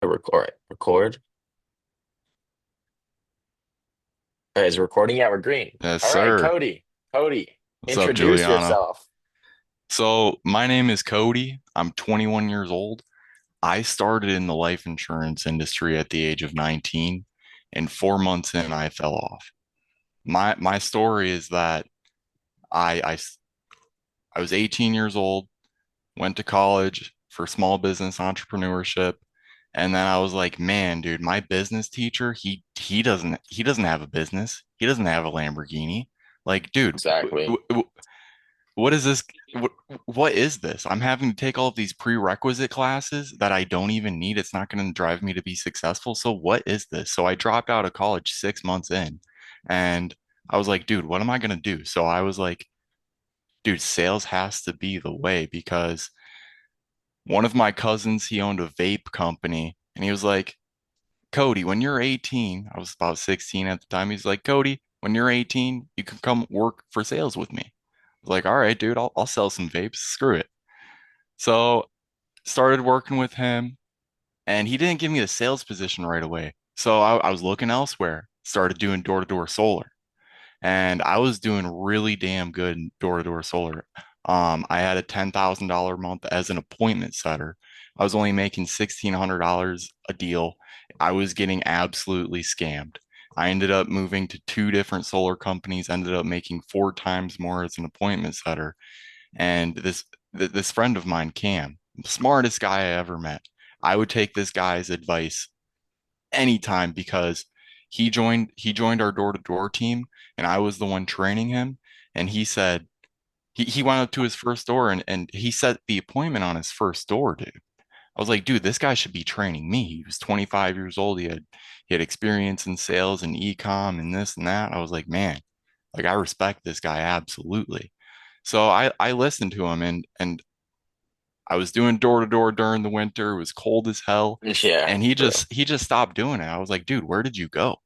I record. Record. All right, is recording? Yeah, we're green. Yes, All right, sir. Cody. Cody, What's up, introduce Juliana? yourself. So, my name is Cody. I'm 21 years old. I started in the life insurance industry at the age of 19, and 4 months in, I fell off. My story is that I, I, I was 18 years old, went to college for small business entrepreneurship, and then I was like, man, dude, my business teacher, he doesn't have a business. He doesn't have a Lamborghini. Like, dude, Exactly. what is this? What is this? I'm having to take all of these prerequisite classes that I don't even need. It's not going to drive me to be successful. So what is this? So I dropped out of college 6 months in, and I was like, dude, what am I going to do? So I was like, dude, sales has to be the way because one of my cousins, he owned a vape company, and he was like, Cody, when you're 18, I was about 16 at the time. He's like, Cody, when you're 18, you can come work for sales with me. I was like, all right, dude, I'll sell some vapes. Screw it. So started working with him, and he didn't give me the sales position right away. So I was looking elsewhere, started doing door-to-door solar, and I was doing really damn good in door-to-door solar. I had a $10,000 month as an appointment setter. I was only making $1,600 a deal. I was getting absolutely scammed. I ended up moving to two different solar companies, ended up making four times more as an appointment setter. And this friend of mine, Cam, smartest guy I ever met. I would take this guy's advice anytime because he joined our door-to-door team, and I was the one training him. And he said he went up to his first door, and he set the appointment on his first door, dude. I was like, dude, this guy should be training me. He was 25 years old. He had experience in sales and e-com and this and that. I was like, man, like I respect this guy absolutely. So I listened to him, and I was doing door to door during the winter. It was cold as hell. Yeah, And he bro. just he just stopped doing it. I was like, dude, where did you go?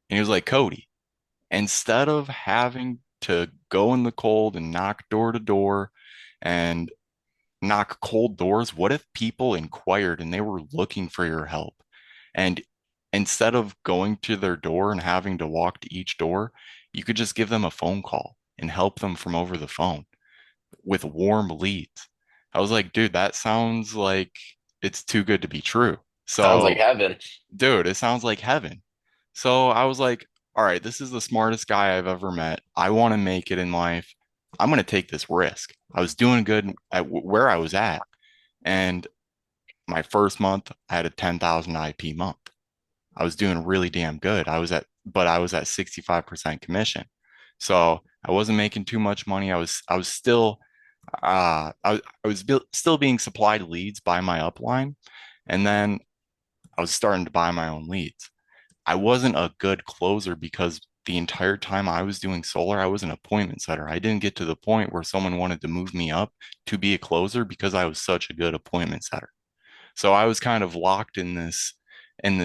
And he was like, Cody, instead of having to go in the cold and knock door to door and knock cold doors, what if people inquired and they were looking for your help? And instead of going to their door and having to walk to each door, you could just give them a phone call and help them from over the phone with warm leads. I was like, dude, that sounds like it's too good to be true. Sounds like So, heaven. dude, it sounds like heaven. So I was like, all right, this is the smartest guy I've ever met. I want to make it in life. I'm going to take this risk. I was doing good at where I was at. And my first month, I had a 10,000 IP month. I was doing really damn good. But I was at 65% commission. So I wasn't making too much money. I was still still being supplied leads by my upline, and then I was starting to buy my own leads. I wasn't a good closer because the entire time I was doing solar, I was an appointment setter. I didn't get to the point where someone wanted to move me up to be a closer because I was such a good appointment setter. So I was kind of locked in this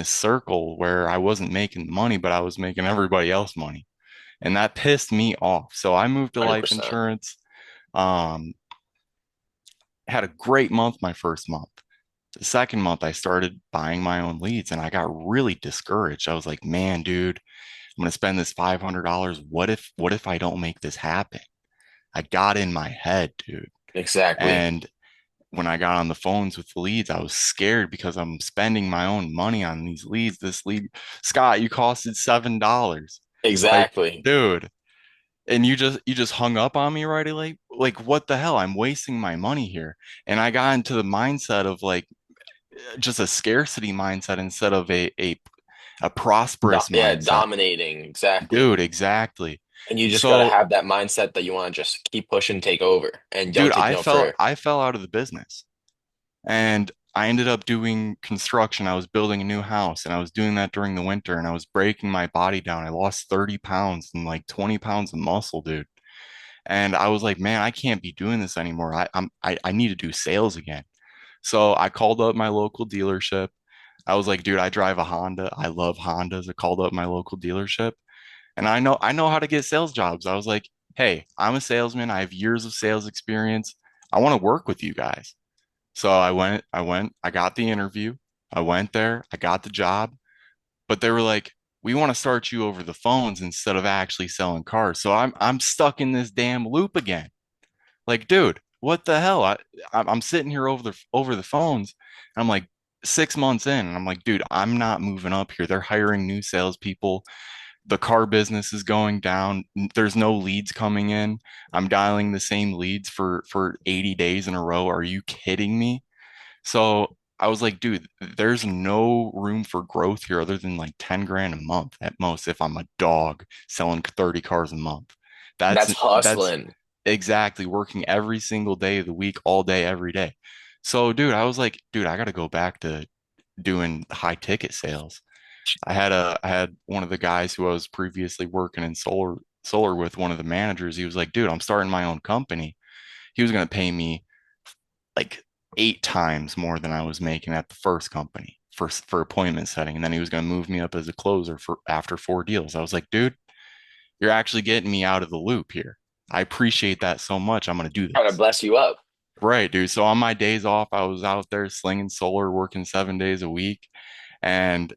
circle where I wasn't making money, but I was making everybody else money. And that pissed me off. So I moved to life 100%. insurance. Um, had a great month my first month. The second month, I started buying my own leads and I got really discouraged. I was like, man, dude, I'm gonna spend this $500. What if I don't make this happen? I got in my head, dude. Exactly. And when I got on the phones with the leads, I was scared because I'm spending my own money on these leads. This lead, Scott, you costed $7. Like, Exactly. dude, and you just hung up on me right away. Like, what the hell? I'm wasting my money here. And I got into the mindset of like just a scarcity mindset instead of a prosperous Yeah, mindset. dominating. Exactly. Dude, exactly. And you just got to So, have that mindset that you want to just keep pushing, take over, and dude, don't take no for. I fell out of the business. And I ended up doing construction. I was building a new house and I was doing that during the winter and I was breaking my body down. I lost 30 pounds and like 20 pounds of muscle, dude. And I was like, man, I can't be doing this anymore. I need to do sales again. So I called up my local dealership. I was like, dude, I drive a Honda. I love Hondas. I called up my local dealership and I know how to get sales jobs. I was like, hey, I'm a salesman. I have years of sales experience. I want to work with you guys. So I got the interview. I went there, I got the job, but they were like, we want to start you over the phones instead of actually selling cars. So I'm stuck in this damn loop again. Like, dude, what the hell? I'm sitting here over the phones. And I'm like 6 months in, and I'm like, dude, I'm not moving up here. They're hiring new salespeople. The car business is going down. There's no leads coming in. I'm dialing the same leads for 80 days in a row. Are you kidding me? So I was like, dude, there's no room for growth here other than like 10 grand a month at most if I'm a dog selling 30 cars a month. That's That's hustling. exactly working every single day of the week, all day, every day. So, dude, I was like, dude, I got to go back to doing high ticket sales. I had one of the guys who I was previously working in solar with, one of the managers. He was like, dude, I'm starting my own company. He was going to pay me like 8 times more than I was making at the first company for appointment setting. And then he was going to move me up as a closer for after 4 deals. I was like, dude, you're actually getting me out of the loop here. I appreciate that so much. I'm going to do Trying to this. bless you up. Right, dude. So on my days off, I was out there slinging solar, working 7 days a week, and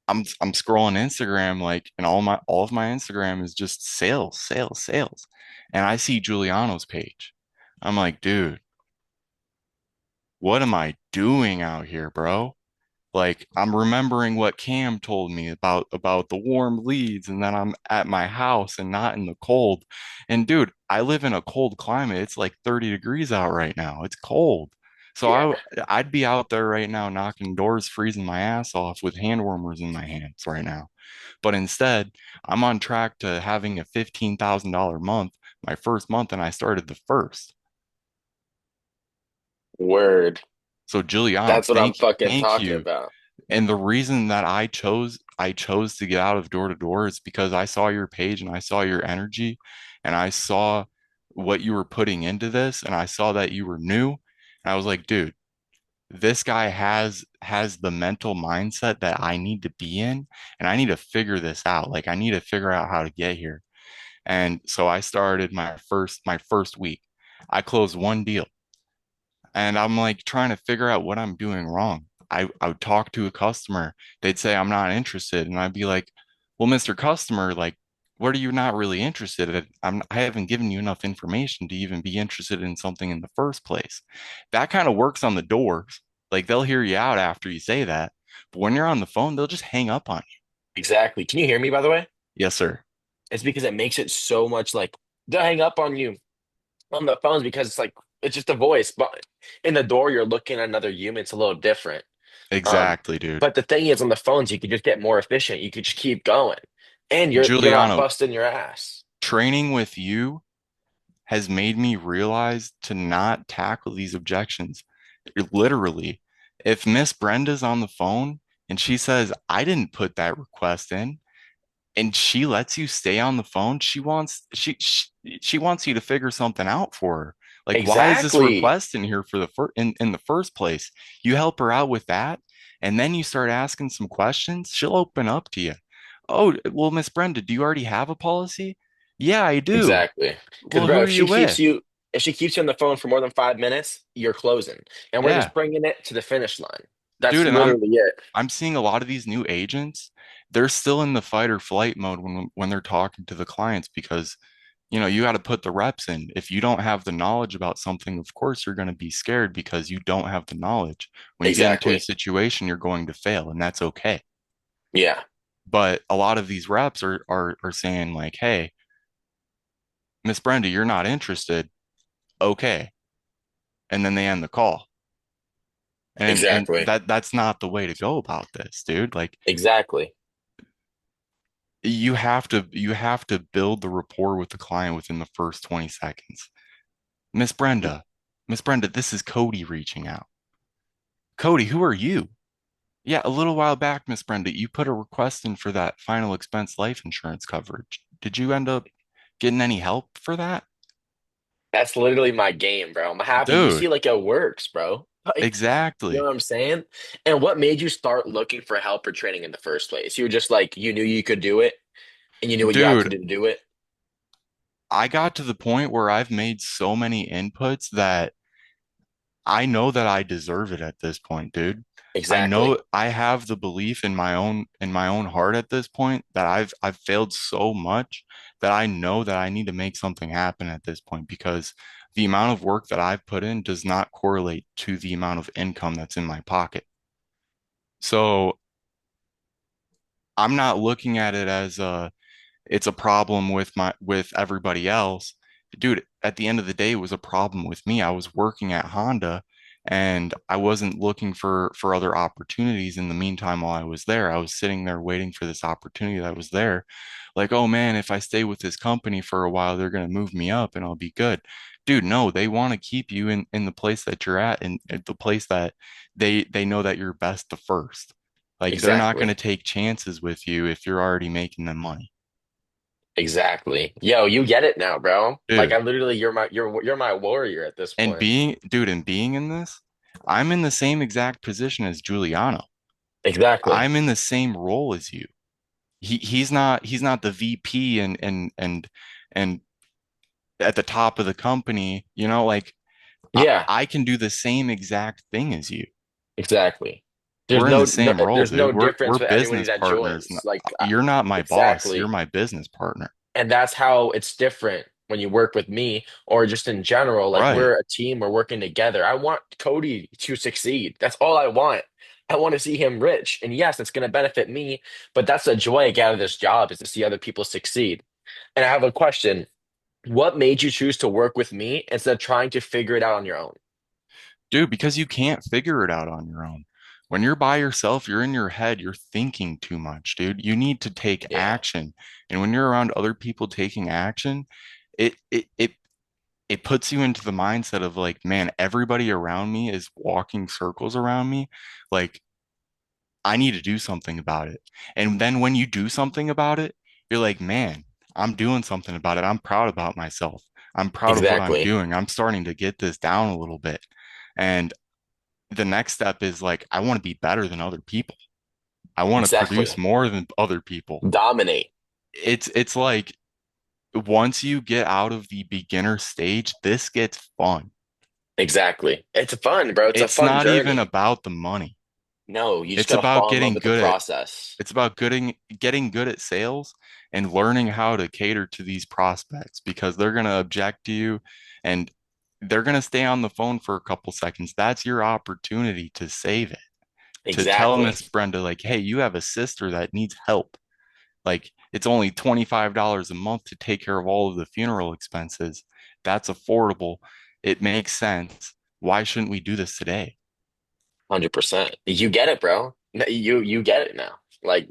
I'm scrolling Instagram like, and all of my Instagram is just sales, sales, sales, and I see Giuliano's page. I'm like, dude, what am I doing out here, bro? Like I'm remembering what Cam told me about the warm leads, and then I'm at my house and not in the cold. And dude, I live in a cold climate. It's like 30 degrees out right now. It's cold. So Yeah. I'd be out there right now knocking doors, freezing my ass off with hand warmers in my hands right now. But instead, I'm on track to having a $15,000 month, my first month, and I started the first. Word. So Giuliano, That's what I'm fucking thank talking you. about. And the reason that I chose to get out of door to door is because I saw your page and I saw your energy and I saw what you were putting into this and I saw that you were new. And I was like, dude, this guy has the mental mindset that I need to be in and I need to figure this out. Like I need to figure out how to get here. And so I started my first week. I closed one deal and I'm like trying to figure out what I'm doing wrong. I would talk to a customer, they'd say I'm not interested, and I'd be like, "Well, Mr. Customer, like, what are you not really interested in? I haven't given you enough information to even be interested in something in the first place." That kind of works on the doors. Like they'll hear you out after you say that, but when you're on the phone, they'll just hang up on you. Exactly. Can you hear me, by the way? Yes, sir. It's because it makes it so much like they'll hang up on you on the phones because it's like it's just a voice. But in the door, you're looking at another human. It's a little different. Um, Exactly, dude. but the thing is, on the phones, you could just get more efficient. You could just keep going, and you're not Giuliano, busting your ass. training with you has made me realize to not tackle these objections. Literally, if Miss Brenda's on the phone and she says, I didn't put that request in, and she lets you stay on the phone, she wants you to figure something out for her. Like, why is this Exactly. request in here for in the first place? You help her out with that, and then you start asking some questions, she'll open up to you. Oh, well, Miss Brenda, do you already have a policy? Yeah, I do. Exactly. Because Well, who bro, are you with? if she keeps you on the phone for more than 5 minutes, you're closing, and we're just Yeah, bringing it to the finish line. That's dude, and literally it. I'm seeing a lot of these new agents, they're still in the fight or flight mode when they're talking to the clients because you got to put the reps in. If you don't have the knowledge about something, of course you're going to be scared because you don't have the knowledge. When you get into a Exactly. situation, you're going to fail, and that's okay. Yeah. But a lot of these reps are saying like, "Hey, Miss Brenda, you're not interested." Okay, and then they end the call. And Exactly. that's not the way to go about this, dude. Like Exactly. you have to build the rapport with the client within the first 20 seconds. Miss Brenda, Miss Brenda, this is Cody reaching out. Cody, who are you? Yeah, a little while back, Miss Brenda, you put a request in for that final expense life insurance coverage. Did you end up getting any help for that? That's literally my game, bro. I'm happy you see Dude, like it works, bro. Like, you know exactly. what I'm saying? And what made you start looking for help or training in the first place? You were just like you knew you could do it and you knew what you had to Dude, do to do it. I got to the point where I've made so many inputs that I know that I deserve it at this point, dude. I know Exactly. I have the belief in my own heart at this point that I've failed so much that I know that I need to make something happen at this point because the amount of work that I've put in does not correlate to the amount of income that's in my pocket. So I'm not looking at it as it's a problem with everybody else. Dude, at the end of the day, it was a problem with me. I was working at Honda and I wasn't looking for other opportunities in the meantime while I was there. I was sitting there waiting for this opportunity that was there. Like, oh man, if I stay with this company for a while, they're gonna move me up and I'll be good. Dude, no, they want to keep you in the place that you're at and the place that they know that you're best to first. Like they're not going to Exactly. take chances with you if you're already making them money. Exactly. Yo, you get it now, bro. Like Dude, I literally, you're my warrior at this and point. being in this, I'm in the same exact position as Giuliano. Exactly. I'm in the same role as you. He's not the VP and at the top of the company, you know, like Yeah, I can do the same exact thing as you. exactly. There's We're in the no same role, there's no dude. difference We're with anybody business that partners. joins. Like You're not my boss, you're exactly. my business partner. And that's how it's different when you work with me or just in general. Like Right. we're a team, we're working together. I want Cody to succeed. That's all I want. I want to see him rich. And yes, it's going to benefit me, but that's the joy I get out of this job is to see other people succeed. And I have a question. What made you choose to work with me instead of trying to figure it out on your own? Dude, because you can't figure it out on your own. When you're by yourself, you're in your head, you're thinking too much, dude. You need to take Yeah, action. And when you're around other people taking action, it it it it puts you into the mindset of like, man, everybody around me is walking circles around me. Like, I need to do something about it. And then when you do something about it, you're like, man, I'm doing something about it. I'm proud about myself. I'm proud of what I'm exactly. doing. I'm starting to get this down a little bit. And the next step is like I want to be better than other people. I want to produce Exactly. more than other people. Dominate. It's like once you get out of the beginner stage, this gets fun. Exactly. It's fun, bro. It's a It's fun not even journey. about the money. No, you just It's gotta about fall in love getting with the good at process. it's about getting good at sales and learning how to cater to these prospects because they're going to object to you and they're going to stay on the phone for a couple seconds. That's your opportunity to save it. To tell Exactly. Miss Brenda, like, hey, you have a sister that needs help. Like, it's only $25 a month to take care of all of the funeral expenses. That's affordable. It makes sense. Why shouldn't we do this today? 100%. You get it, bro. You get it now. Like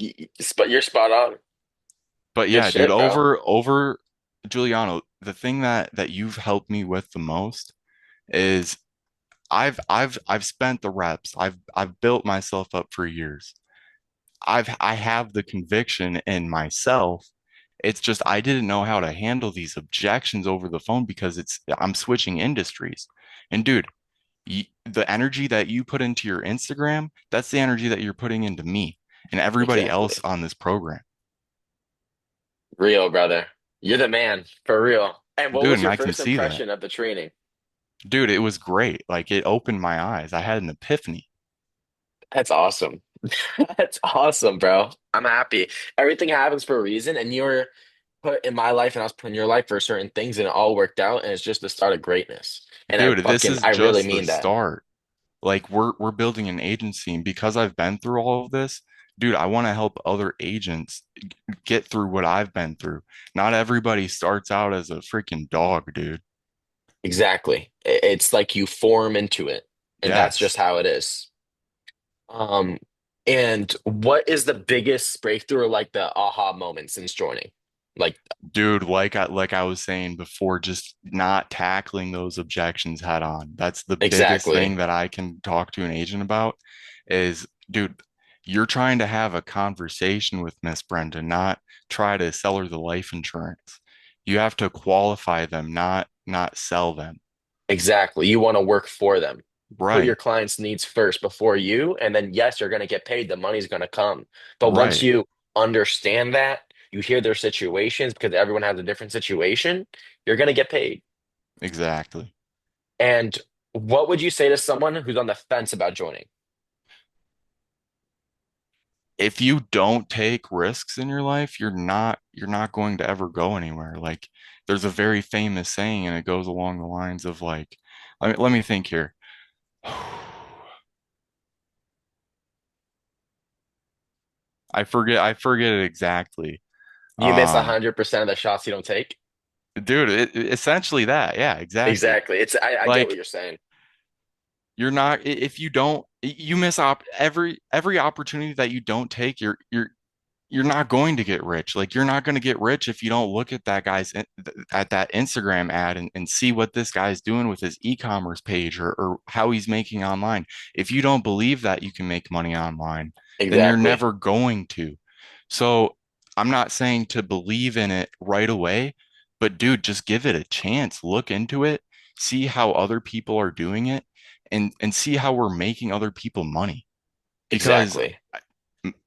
you're spot on. But Good yeah, dude, shit, bro. over Giuliano, the thing that you've helped me with the most is I've spent the reps. I've built myself up for years. I have the conviction in myself. It's just I didn't know how to handle these objections over the phone because I'm switching industries. And dude, the energy that you put into your Instagram, that's the energy that you're putting into me and everybody else Exactly. on this program. Real, brother. You're the man, for real. And what Dude, was and your I can first see that. impression of the training? Dude, it was great. Like it opened my eyes. I had an epiphany. That's awesome. That's awesome, bro. I'm happy. Everything happens for a reason, and you were put in my life, and I was put in your life for certain things, and it all worked out, and it's just the start of greatness. And Dude, this is I really just the mean that. start. Like we're building an agency, and because I've been through all of this, dude, I want to help other agents get through what I've been through. Not everybody starts out as a freaking dog, dude. Exactly. It's like you form into it, and that's Yes. just how it is. Um, and what is the biggest breakthrough or like the aha moment since joining? Like, Dude, like I was saying before, just not tackling those objections head on. That's the biggest thing exactly, that I can talk to an agent about is, dude, you're trying to have a conversation with Miss Brenda, not try to sell her the life insurance. You have to qualify them, not sell them. exactly. You want to work for them. Put your Right, client's needs first before you, and then yes, you're going to get paid. The money's going to come. But once right, you understand that, you hear their situations because everyone has a different situation, you're going to get paid. exactly. And what would you say to someone who's on the fence about joining? if you don't take risks in your life, you're not going to ever go anywhere. Like there's a very famous saying, and it goes along the lines of like, let me think here. I forget it exactly. You miss Um, 100% of the shots you don't take. dude, essentially that. Yeah, exactly. Exactly. I get what Like you're saying. you're not if you don't you miss op every opportunity that you don't take, you're not going to get rich. Like you're not going to get rich if you don't look at that at that Instagram ad and see what this guy's doing with his e-commerce page or how he's making online. If you don't believe that you can make money online, then you're Exactly. never going to. So I'm not saying to believe in it right away, but dude, just give it a chance. Look into it, see how other people are doing it, and see how we're making other people money. Because Exactly.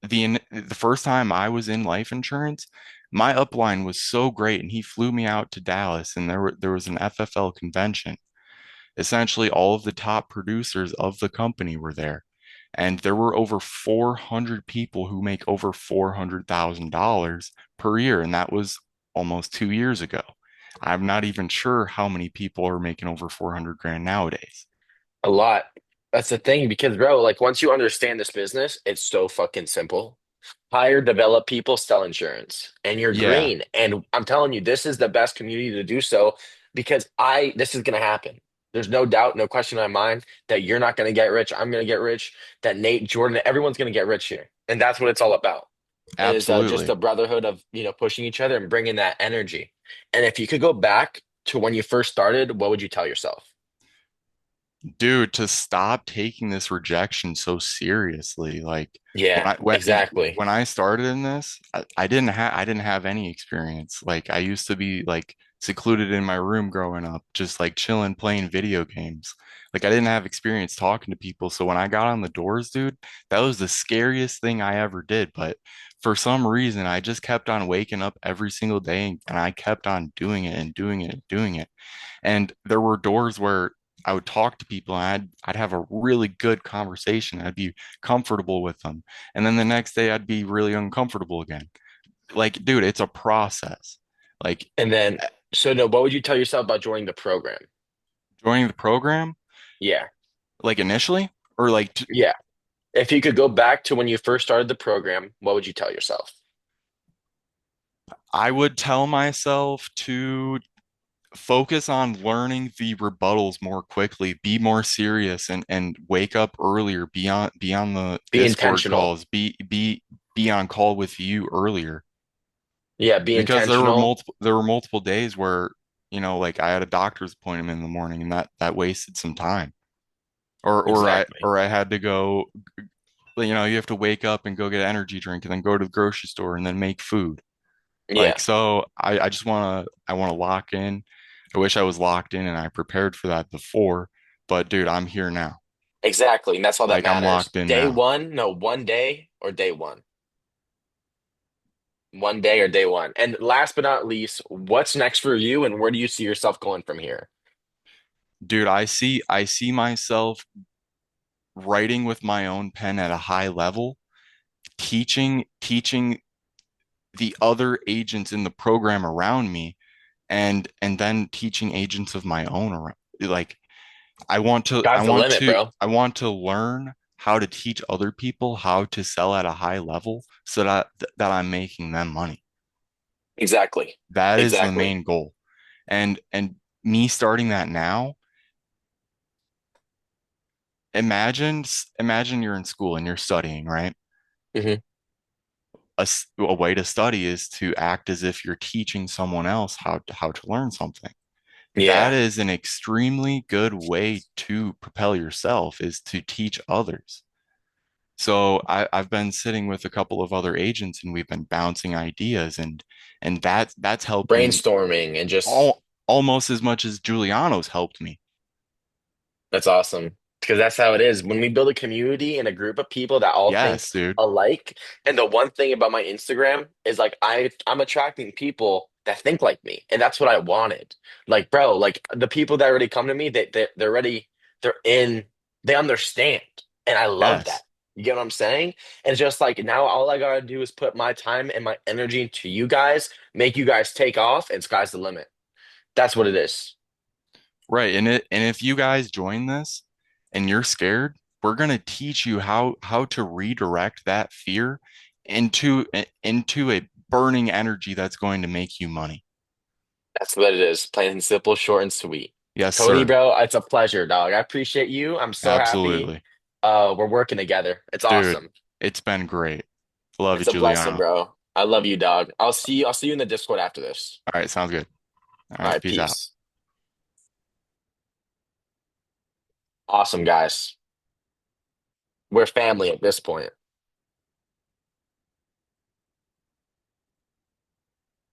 the first time I was in life insurance, my upline was so great, and he flew me out to Dallas, and there was an FFL convention. Essentially, all of the top producers of the company were there, and there were over 400 people who make over $400,000 per year, and that was almost 2 years ago. I'm not even sure how many people are making over 400 grand nowadays. A lot. That's the thing because, bro, like once you understand this business, it's so fucking simple. Hire, develop people, sell insurance, and you're Yeah, green. And I'm telling you, this is the best community to do so because this is going to happen. There's no doubt, no question in my mind that you're not going to get rich. I'm going to get rich. That Nate, Jordan, everyone's going to get rich here. And that's what it's all about. And it's just absolutely. a brotherhood of, pushing each other and bringing that energy. And if you could go back to when you first started, what would you tell yourself? Dude, to stop taking this rejection so seriously. Like when Yeah, I when exactly. when I started in this, I didn't have any experience. Like I used to be like secluded in my room growing up, just like chilling, playing video games. Like I didn't have experience talking to people. So when I got on the doors, dude, that was the scariest thing I ever did. But for some reason, I just kept on waking up every single day and I kept on doing it and doing it and doing it. And there were doors where I would talk to people and I'd have a really good conversation. I'd be comfortable with them. And then the next day I'd be really uncomfortable again. Like, dude, it's a process. Like And then, so no, what would you tell yourself about joining the program? joining the program, Yeah, like initially, or like yeah. If you could go back to when you first started the program, what would you tell yourself? I would tell myself to focus on learning the rebuttals more quickly, be more serious and wake up earlier, be on the Be Discord intentional. calls, be on call with you earlier. Yeah, be Because there were intentional. multiple days where like I had a doctor's appointment in the morning and that wasted some time, Exactly. or I had to go, you have to wake up and go get an energy drink and then go to the grocery store and then make food. Yeah, Like so I just want to lock in. I wish I was locked in and I prepared for that before, but dude, I'm here now. exactly. And that's all that Like I'm matters. locked in Day now. one, no, one day or day one. One day or day one. And last but not least, what's next for you and where do you see yourself going from here? Dude, I see myself writing with my own pen at a high level, teaching the other agents in the program around me and then teaching agents of my own around. Like I want to I Sky's the want limit, to bro. I want to learn how to teach other people how to sell at a high level so that I'm making them money. Exactly. That is the Exactly. main goal. And me starting that now, imagine you're in school and you're studying, right? Hmm. A way to study is to act as if you're teaching someone else how to learn something. That Yeah. is an extremely good way to propel yourself is to teach others. So I've been sitting with a couple of other agents and we've been bouncing ideas and that's helped me Brainstorming and just almost as much as Giuliano's helped me. that's awesome. Because that's how it is. When we build a community and a group of people that all think Yes, dude. alike, and the one thing about my Instagram is like I'm attracting people that think like me. And that's what I wanted. Like, bro, like the people that already come to me, they're ready, they're in, they understand. And I love Yes. that. You get what I'm saying? And it's just like now all I gotta do is put my time and my energy into you guys, make you guys take off, and sky's the limit. That's what it is. Right. And if you guys join this and you're scared, we're going to teach you how to redirect that fear into a burning energy that's going to make you money. That's what it is. Plain and simple, short and sweet. Yes, Cody, sir. bro, it's a pleasure, dog. I appreciate you. I'm so happy. Absolutely. We're working together. It's Dude, awesome. it's been great. Love it, It's a blessing, Juliano. bro. I love you, dog. I'll see you in the Discord after this. All right, sounds good. All All right, right, peace out. peace. Awesome, guys. We're family at this point.